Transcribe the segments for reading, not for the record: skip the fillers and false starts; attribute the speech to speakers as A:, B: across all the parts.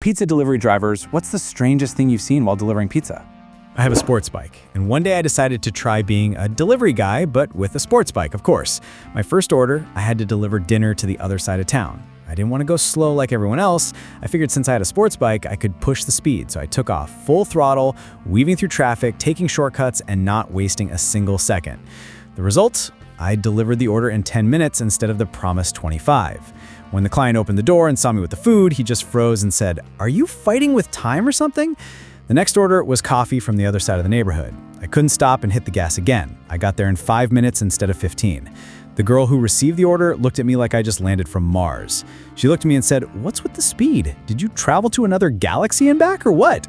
A: Pizza delivery drivers, what's the strangest thing you've seen while delivering pizza?
B: I have a sports bike, and one day I decided to try being a delivery guy, but with a sports bike, of course. My first order, I had to deliver dinner to the other side of town. I didn't want to go slow like everyone else. I figured since I had a sports bike, I could push the speed, so I took off full throttle, weaving through traffic, taking shortcuts, and not wasting a single second. The result? I delivered the order in 10 minutes instead of the promised 25. When the client opened the door and saw me with the food, he just froze and said, "Are you fighting with time or something?" The next order was coffee from the other side of the neighborhood. I couldn't stop and hit the gas again. I got there in 5 minutes instead of 15. The girl who received the order looked at me like I just landed from Mars. She looked at me and said, "What's with the speed? Did you travel to another galaxy and back or what?"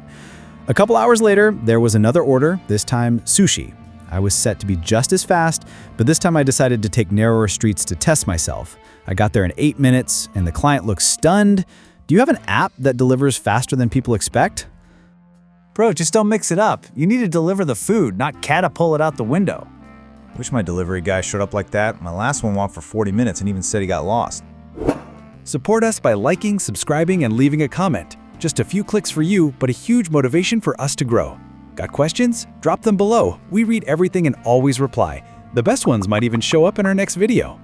B: A couple hours later, there was another order, this time sushi. I was set to be just as fast, but this time I decided to take narrower streets to test myself. I got there in 8 minutes, and the client looked stunned. "Do you have an app that delivers faster than people expect?"
A: Bro, just don't mix it up. You need to deliver the food, not catapult it out the window.
C: Wish my delivery guy showed up like that. My last one walked for 40 minutes and even said he got lost.
A: Support us by liking, subscribing, and leaving a comment. Just a few clicks for you, but a huge motivation for us to grow. Got questions? Drop them below. We read everything and always reply. The best ones might even show up in our next video.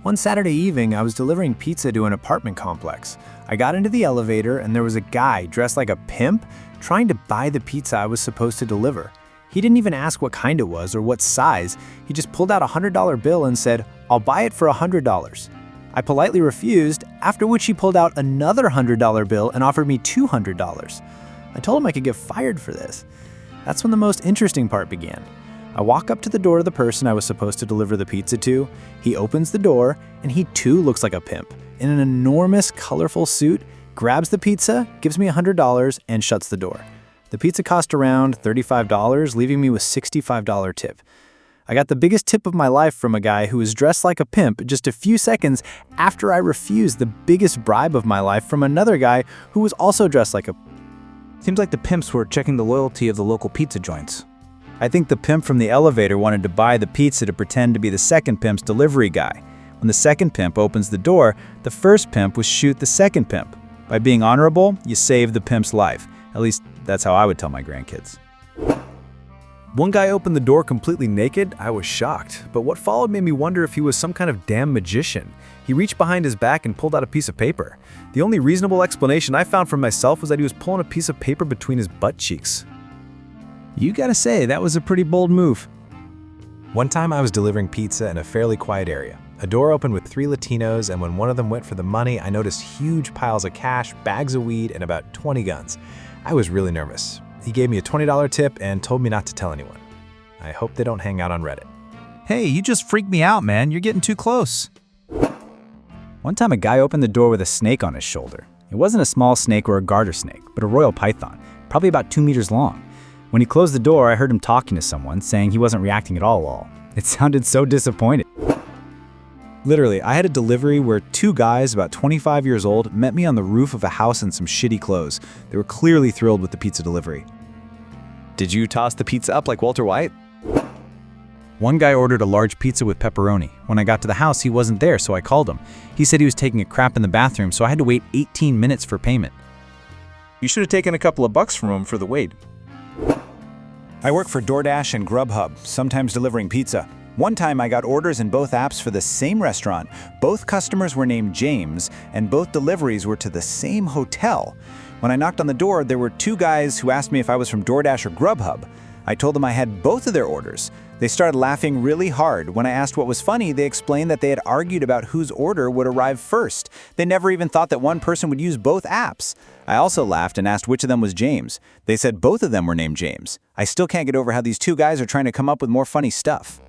D: One Saturday evening, I was delivering pizza to an apartment complex. I got into the elevator and there was a guy dressed like a pimp trying to buy the pizza I was supposed to deliver. He didn't even ask what kind it was or what size. He just pulled out a $100 bill and said, "I'll buy it for $100. I politely refused, after which he pulled out another $100 bill and offered me $200. I told him I could get fired for this. That's when the most interesting part began. I walk up to the door of the person I was supposed to deliver the pizza to. He opens the door, and he too looks like a pimp. In an enormous, colorful suit, grabs the pizza, gives me $100, and shuts the door. The pizza cost around $35, leaving me with $65 tip. I got the biggest tip of my life from a guy who was dressed like a pimp just a few seconds after I refused the biggest bribe of my life from another guy who was also dressed like a pimp.
A: Seems like the pimps were checking the loyalty of the local pizza joints. I think the pimp from the elevator wanted to buy the pizza to pretend to be the second pimp's delivery guy. When the second pimp opens the door, the first pimp would shoot the second pimp. By being honorable, you save the pimp's life. At least, that's how I would tell my grandkids. One guy opened the door completely naked. I was shocked, but what followed made me wonder if he was some kind of damn magician. He reached behind his back and pulled out a piece of paper. The only reasonable explanation I found for myself was that he was pulling a piece of paper between his butt cheeks. You gotta say, that was a pretty bold move.
C: One time I was delivering pizza in a fairly quiet area. A door opened with 3 Latinos, and when one of them went for the money, I noticed huge piles of cash, bags of weed, and about 20 guns. I was really nervous. He gave me a $20 tip and told me not to tell anyone. I hope they don't hang out on Reddit.
A: Hey, you just freaked me out, man. You're getting too close. One time a guy opened the door with a snake on his shoulder. It wasn't a small snake or a garter snake, but a royal python, probably about 2 meters long. When he closed the door, I heard him talking to someone, saying he wasn't reacting at all. It sounded so disappointed. Literally, I had a delivery where 2 guys about 25 years old met me on the roof of a house in some shitty clothes. They were clearly thrilled with the pizza delivery. Did you toss the pizza up like Walter White? One guy ordered a large pizza with pepperoni. When I got to the house, he wasn't there, so I called him. He said he was taking a crap in the bathroom, so I had to wait 18 minutes for payment. You should have taken a couple of bucks from him for the wait. I work for DoorDash and Grubhub, sometimes delivering pizza. One time I got orders in both apps for the same restaurant. Both customers were named James, and both deliveries were to the same hotel. When I knocked on the door, there were 2 guys who asked me if I was from DoorDash or Grubhub. I told them I had both of their orders. They started laughing really hard. When I asked what was funny, they explained that they had argued about whose order would arrive first. They never even thought that one person would use both apps. I also laughed and asked which of them was James. They said both of them were named James. I still can't get over how these 2 guys are trying to come up with more funny stuff.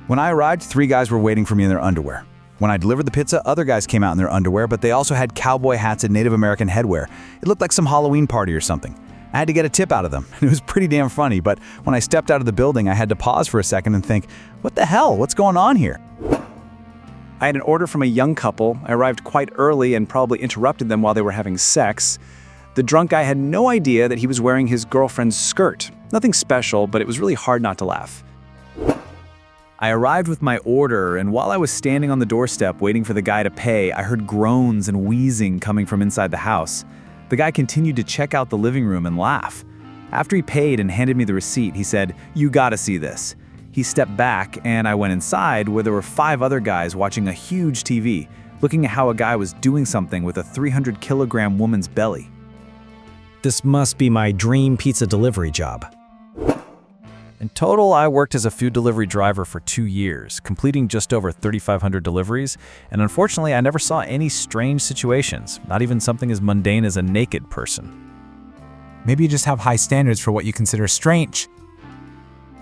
A: When I arrived, 3 guys were waiting for me in their underwear. When I delivered the pizza, other guys came out in their underwear, but they also had cowboy hats and Native American headwear. It looked like some Halloween party or something. I had to get a tip out of them. It was pretty damn funny, but when I stepped out of the building, I had to pause for a second and think, what the hell? What's going on here? I had an order from a young couple. I arrived quite early and probably interrupted them while they were having sex. The drunk guy had no idea that he was wearing his girlfriend's skirt. Nothing special, but it was really hard not to laugh.
B: I arrived with my order, and while I was standing on the doorstep waiting for the guy to pay, I heard groans and wheezing coming from inside the house. The guy continued to check out the living room and laugh. After he paid and handed me the receipt, he said, "You gotta see this." He stepped back, and I went inside where there were 5 other guys watching a huge TV, looking at how a guy was doing something with a 300-kilogram woman's belly.
E: This must be my dream pizza delivery job.
F: In total, I worked as a food delivery driver for 2 years, completing just over 3,500 deliveries, and unfortunately, I never saw any strange situations, not even something as mundane as a naked person.
C: Maybe you just have high standards for what you consider strange.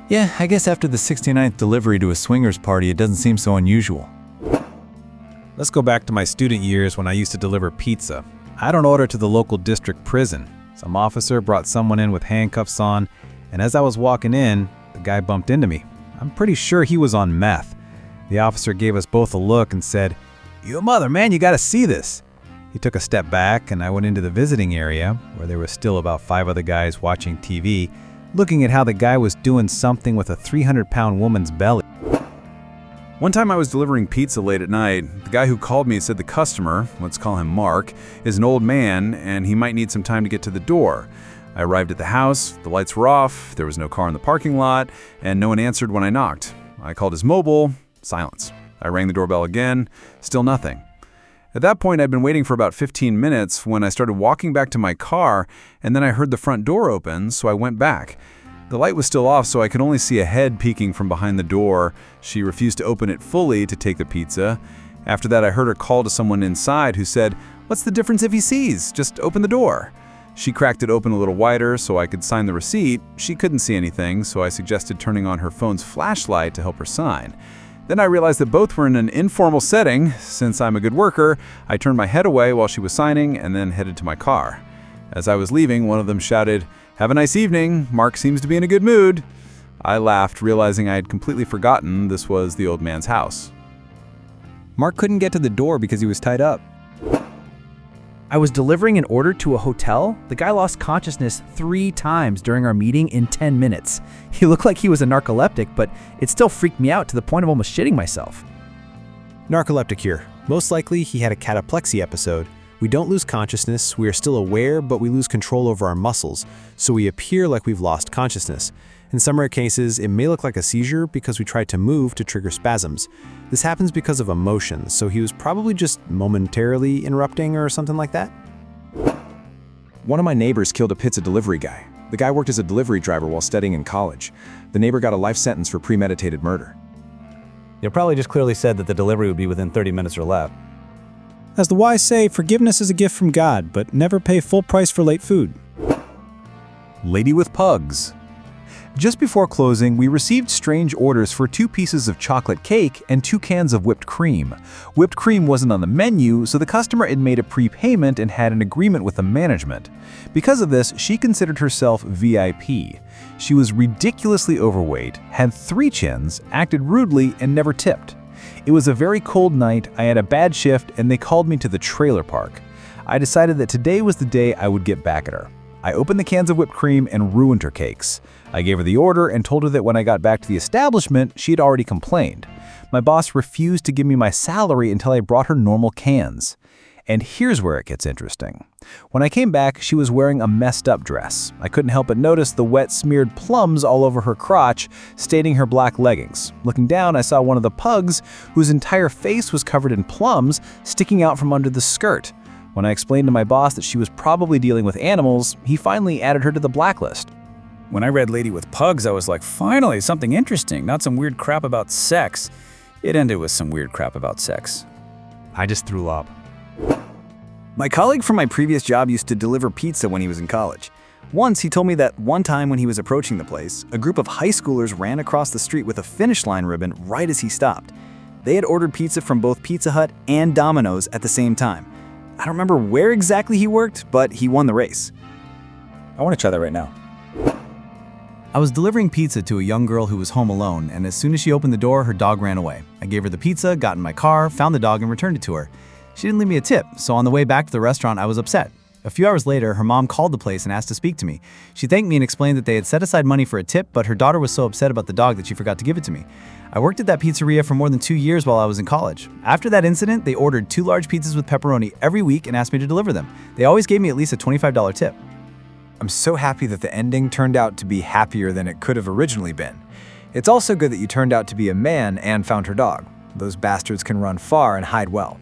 A: Yeah, I guess after the 69th delivery to a swingers party, it doesn't seem so unusual.
C: Let's go back to my student years when I used to deliver pizza. I had an order to the local district prison. Some officer brought someone in with handcuffs on, and as I was walking in, the guy bumped into me. I'm pretty sure he was on meth. The officer gave us both a look and said, "You mother, man, you gotta see this." He took a step back, and I went into the visiting area, where there were still about 5 other guys watching TV, looking at how the guy was doing something with a 300-pound woman's belly.
G: One time I was delivering pizza late at night. The guy who called me said the customer, let's call him Mark, is an old man and he might need some time to get to the door. I arrived at the house, the lights were off, there was no car in the parking lot, and no one answered when I knocked. I called his mobile, silence. I rang the doorbell again, still nothing. At that point, I'd been waiting for about 15 minutes when I started walking back to my car, and then I heard the front door open, so I went back. The light was still off, so I could only see a head peeking from behind the door. She refused to open it fully to take the pizza. After that, I heard her call to someone inside who said, "What's the difference if he sees? Just open the door." She cracked it open a little wider so I could sign the receipt. She couldn't see anything, so I suggested turning on her phone's flashlight to help her sign. Then I realized that both were in an informal setting. Since I'm a good worker, I turned my head away while she was signing and then headed to my car. As I was leaving, one of them shouted, "Have a nice evening. Mark seems to be in a good mood." I laughed, realizing I had completely forgotten this was the old man's house.
B: Mark couldn't get to the door because he was tied up. I was delivering an order to a hotel. The guy lost consciousness 3 times during our meeting in 10 minutes. He looked like he was a narcoleptic, but it still freaked me out to the point of almost shitting myself.
D: Narcoleptic here. Most likely he had a cataplexy episode. We don't lose consciousness, we are still aware, but we lose control over our muscles, so we appear like we've lost consciousness. In some rare cases, it may look like a seizure because we tried to move to trigger spasms. This happens because of emotion, so he was probably just momentarily interrupting or something like that.
H: One of my neighbors killed a pizza delivery guy. The guy worked as a delivery driver while studying in college. The neighbor got a life sentence for premeditated murder.
I: You probably just clearly said that the delivery would be within 30 minutes or less.
E: As the wise say, forgiveness is a gift from God, but never pay full price for late food.
C: Lady with pugs. Just before closing, we received strange orders for 2 pieces of chocolate cake and 2 cans of whipped cream. Whipped cream wasn't on the menu, so the customer had made a prepayment and had an agreement with the management. Because of this, she considered herself VIP. She was ridiculously overweight, had 3 chins, acted rudely, and never tipped. It was a very cold night, I had a bad shift, and they called me to the trailer park. I decided that today was the day I would get back at her. I opened the cans of whipped cream and ruined her cakes. I gave her the order and told her that when I got back to the establishment, she had already complained. My boss refused to give me my salary until I brought her normal cans. And here's where it gets interesting. When I came back, she was wearing a messed up dress. I couldn't help but notice the wet, smeared plums all over her crotch, staining her black leggings. Looking down, I saw one of the pugs, whose entire face was covered in plums, sticking out from under the skirt. When I explained to my boss that she was probably dealing with animals, he finally added her to the blacklist.
B: When I read Lady with Pugs, I was like, finally, something interesting, not some weird crap about sex. It ended with some weird crap about sex.
C: I just threw up.
B: My colleague from my previous job used to deliver pizza when he was in college. Once, he told me that one time when he was approaching the place, a group of high schoolers ran across the street with a finish line ribbon right as he stopped. They had ordered pizza from both Pizza Hut and Domino's at the same time. I don't remember where exactly he worked, but he won the race.
E: I want to try that right now.
B: I was delivering pizza to a young girl who was home alone, and as soon as she opened the door, her dog ran away. I gave her the pizza, got in my car, found the dog, and returned it to her. She didn't leave me a tip, so on the way back to the restaurant, I was upset.
A: A few hours later, her mom called the place and asked to speak to me. She thanked me and explained that they had set aside money for a tip, but her daughter was so upset about the dog that she forgot to give it to me. I worked at that pizzeria for more than 2 years while I was in college. After that incident, they ordered 2 large pizzas with pepperoni every week and asked me to deliver them. They always gave me at least a $25 tip.
D: I'm so happy that the ending turned out to be happier than it could have originally been. It's also good that you turned out to be a man and found her dog. Those bastards can run far and hide well.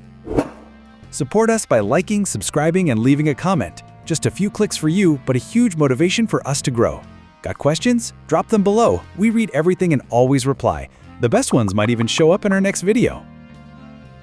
B: Support us by liking, subscribing, and leaving a comment. Just a few clicks for you, but a huge motivation for us to grow. Got questions? Drop them below. We read everything and always reply. The best ones might even show up in our next video.